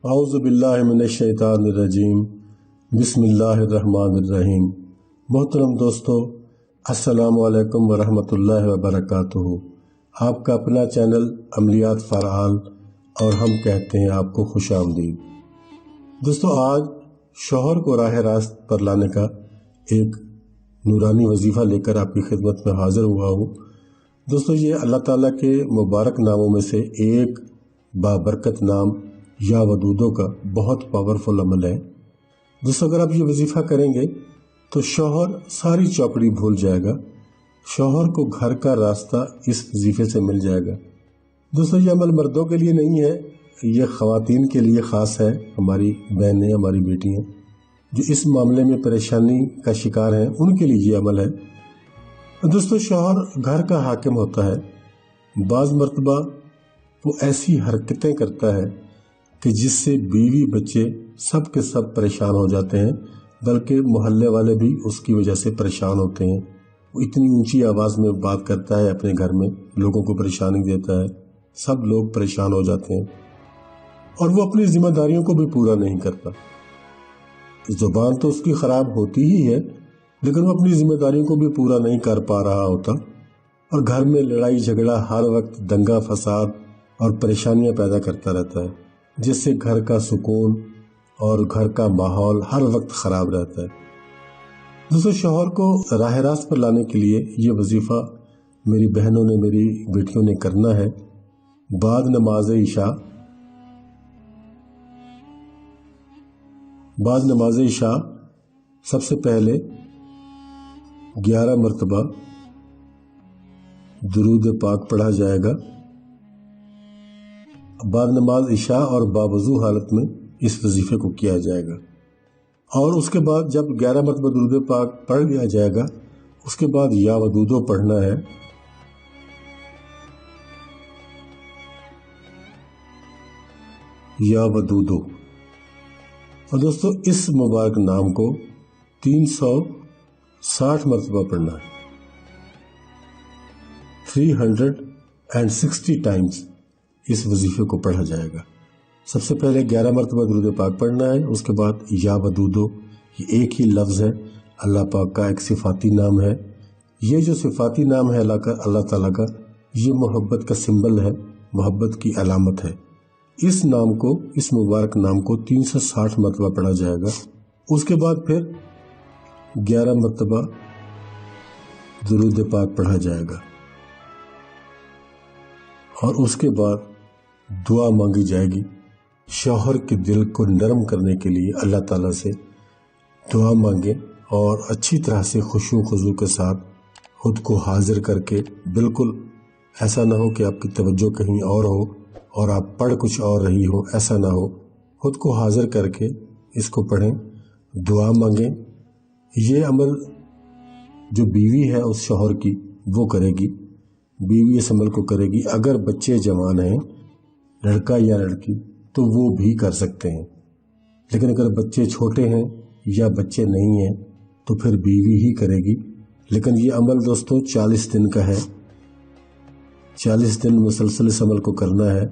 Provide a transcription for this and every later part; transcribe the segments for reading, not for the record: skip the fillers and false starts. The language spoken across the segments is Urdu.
اعوذ باللہ من الشیطان الرجیم بسم اللہ الرحمن الرحیم۔ محترم دوستو، السلام علیکم ورحمۃ اللہ وبرکاتہ۔ آپ کا اپنا چینل عملیات فعال اور ہم کہتے ہیں آپ کو خوش آمدید۔ دوستو، آج شوہر کو راہ راست پر لانے کا ایک نورانی وظیفہ لے کر آپ کی خدمت میں حاضر ہوا ہوں۔ دوستو، یہ اللہ تعالیٰ کے مبارک ناموں میں سے ایک بابرکت نام یا ودودوں کا بہت پاورفل عمل ہے۔ دوستو، اگر آپ یہ وظیفہ کریں گے تو شوہر ساری چوپڑی بھول جائے گا، شوہر کو گھر کا راستہ اس وظیفے سے مل جائے گا۔ دوستو، یہ عمل مردوں کے لیے نہیں ہے، یہ خواتین کے لیے خاص ہے، ہماری بہنیں، ہماری بیٹیاں جو اس معاملے میں پریشانی کا شکار ہیں، ان کے لیے یہ عمل ہے۔ دوستو، شوہر گھر کا حاکم ہوتا ہے، بعض مرتبہ وہ ایسی حرکتیں کرتا ہے کہ جس سے بیوی بچے سب کے سب پریشان ہو جاتے ہیں، بلکہ محلے والے بھی اس کی وجہ سے پریشان ہوتے ہیں۔ وہ اتنی اونچی آواز میں بات کرتا ہے، اپنے گھر میں لوگوں کو پریشانی دیتا ہے، سب لوگ پریشان ہو جاتے ہیں، اور وہ اپنی ذمہ داریوں کو بھی پورا نہیں کرتا۔ زبان تو اس کی خراب ہوتی ہی ہے، لیکن وہ اپنی ذمہ داریوں کو بھی پورا نہیں کر پا رہا ہوتا، اور گھر میں لڑائی جھگڑا، ہر وقت دنگا فساد اور پریشانیاں پیدا کرتا رہتا ہے، جس سے گھر کا سکون اور گھر کا ماحول ہر وقت خراب رہتا ہے۔ دوستو، شوہر کو راہ راست پر لانے کے لیے یہ وظیفہ میری بہنوں نے، میری بیٹیوں نے کرنا ہے۔ بعد نماز عشاء سب سے پہلے 11 مرتبہ درود پاک پڑھا جائے گا۔ بعد نماز عشاء اور باوضو حالت میں اس وظیفے کو کیا جائے گا، اور اس کے بعد جب 11 مرتبہ درود پاک پڑھ لیا جائے گا، اس کے بعد یا ودودو پڑھنا ہے۔ یا ودودو، اور دوستو اس مبارک نام کو 360 مرتبہ پڑھنا ہے، 360 ٹائمز اس وظیفے کو پڑھا جائے گا۔ سب سے پہلے 11 مرتبہ درود پاک پڑھنا ہے، اس کے بعد یا ودودو، یہ ایک ہی لفظ ہے، اللہ پاک کا ایک صفاتی نام ہے۔ یہ جو صفاتی نام ہے اللہ تعالیٰ کا، یہ محبت کا سمبل ہے، محبت کی علامت ہے۔ اس نام کو، اس مبارک نام کو 360 مرتبہ پڑھا جائے گا۔ اس کے بعد پھر 11 مرتبہ درود پاک پڑھا جائے گا، اور اس کے بعد دعا مانگی جائے گی۔ شوہر کے دل کو نرم کرنے کے لیے اللہ تعالیٰ سے دعا مانگیں، اور اچھی طرح سے خشوع و خضوع کے ساتھ خود کو حاضر کر کے، بالکل ایسا نہ ہو کہ آپ کی توجہ کہیں اور ہو اور آپ پڑھ کچھ اور رہی ہو، ایسا نہ ہو، خود کو حاضر کر کے اس کو پڑھیں، دعا مانگیں۔ یہ عمل جو بیوی ہے اس شوہر کی، وہ کرے گی، بیوی اس عمل کو کرے گی۔ اگر بچے جوان ہیں، لڑکا یا لڑکی، تو وہ بھی کر سکتے ہیں، لیکن اگر بچے چھوٹے ہیں یا بچے نہیں ہیں تو پھر بیوی ہی کرے گی۔ لیکن یہ عمل دوستو 40 دن کا ہے، 40 دن مسلسل اس عمل کو کرنا ہے۔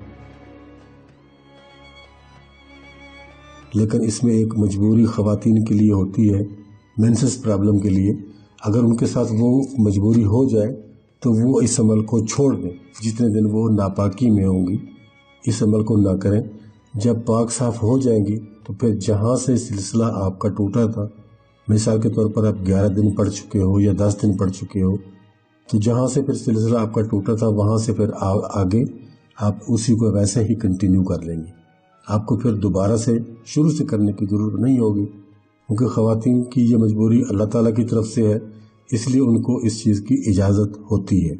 لیکن اس میں ایک مجبوری خواتین کے لیے ہوتی ہے، مینسس پرابلم کے لیے۔ اگر ان کے ساتھ وہ مجبوری ہو جائے تو وہ اس عمل کو چھوڑ دیں، جتنے دن وہ ناپاکی میں ہوں گی اس عمل کو نہ کریں۔ جب پاک صاف ہو جائیں گی تو پھر جہاں سے سلسلہ آپ کا ٹوٹا تھا، مثال کے طور پر آپ 11 دن پڑھ چکے ہو یا 10 دن پڑھ چکے ہو، تو جہاں سے پھر سلسلہ آپ کا ٹوٹا تھا وہاں سے پھر آگے آپ اسی کو ویسے ہی کنٹینیو کر لیں گے۔ آپ کو پھر دوبارہ سے شروع سے کرنے کی ضرورت نہیں ہوگی، کیونکہ خواتین کی یہ مجبوری اللہ تعالیٰ کی طرف سے ہے، اس لیے ان کو اس چیز کی اجازت ہوتی ہے۔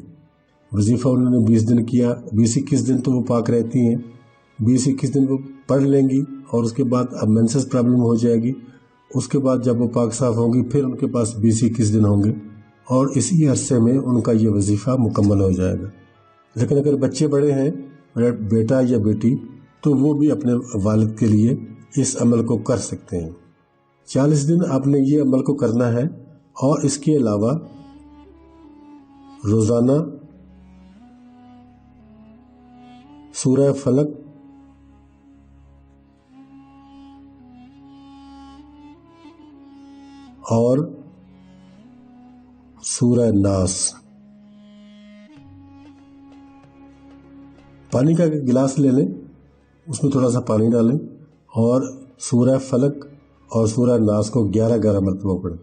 وظیفہ انہوں نے 20 دن کیا، 20-21 دن تو وہ پاک رہتی ہیں، 20-21 دن وہ پڑھ لیں گی، اور اس کے بعد اب مینسس پرابلم ہو جائے گی۔ اس کے بعد جب وہ پاک صاف ہوں گی پھر ان کے پاس 20-21 دن ہوں گے، اور اسی عرصے میں ان کا یہ وظیفہ مکمل ہو جائے گا۔ لیکن اگر بچے بڑے ہیں، بیٹا یا بیٹی، تو وہ بھی اپنے والد کے لیے اس عمل کو کر سکتے ہیں۔ 40 دن آپ نے یہ عمل کو کرنا ہے، اور اس کے علاوہ روزانہ سورہ فلق اور سورہ ناس۔ پانی کا گلاس لے لیں، اس میں تھوڑا سا پانی ڈالیں اور سورہ فلق اور سورہ ناس کو 11 مرتبہ پڑھیں۔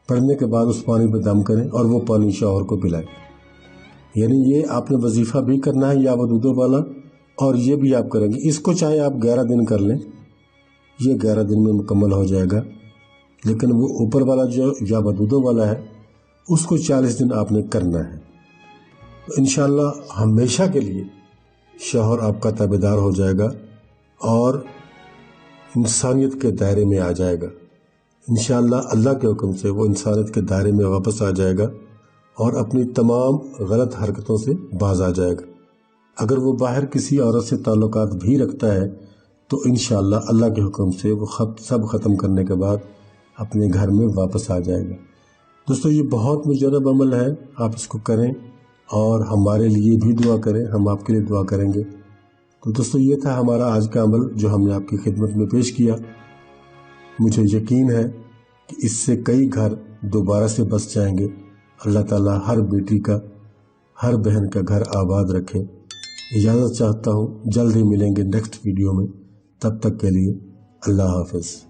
پڑھنے کے بعد اس پانی پہ دم کریں اور وہ پانی شوہر کو پلائیں۔ یعنی یہ آپ نے وظیفہ بھی کرنا ہے یا ودودوں والا، اور یہ بھی آپ کریں گے۔ اس کو چاہے آپ 11 دن کر لیں، یہ 11 دن میں مکمل ہو جائے گا، لیکن وہ اوپر والا جو یا ودودوں والا ہے اس کو 40 دن آپ نے کرنا ہے۔ تو انشاءاللہ ہمیشہ کے لیے شوہر آپ کا تابعدار ہو جائے گا اور انسانیت کے دائرے میں آ جائے گا۔ انشاءاللہ اللہ کے حکم سے وہ انسانیت کے دائرے میں واپس آ جائے گا اور اپنی تمام غلط حرکتوں سے باز آ جائے گا۔ اگر وہ باہر کسی عورت سے تعلقات بھی رکھتا ہے تو انشاءاللہ اللہ کے حکم سے وہ سب ختم کرنے کے بعد اپنے گھر میں واپس آ جائے گا۔ دوستو یہ بہت مجرب عمل ہے، آپ اس کو کریں اور ہمارے لیے بھی دعا کریں، ہم آپ کے لیے دعا کریں گے۔ تو دوستو یہ تھا ہمارا آج کا عمل جو ہم نے آپ کی خدمت میں پیش کیا۔ مجھے یقین ہے کہ اس سے کئی گھر دوبارہ سے بس جائیں گے۔ اللہ تعالیٰ ہر بیٹی کا، ہر بہن کا گھر آباد رکھے۔ اجازت چاہتا ہوں، جلد ہی ملیں گے نیکسٹ ویڈیو میں، تب تک کے لیے اللہ حافظ۔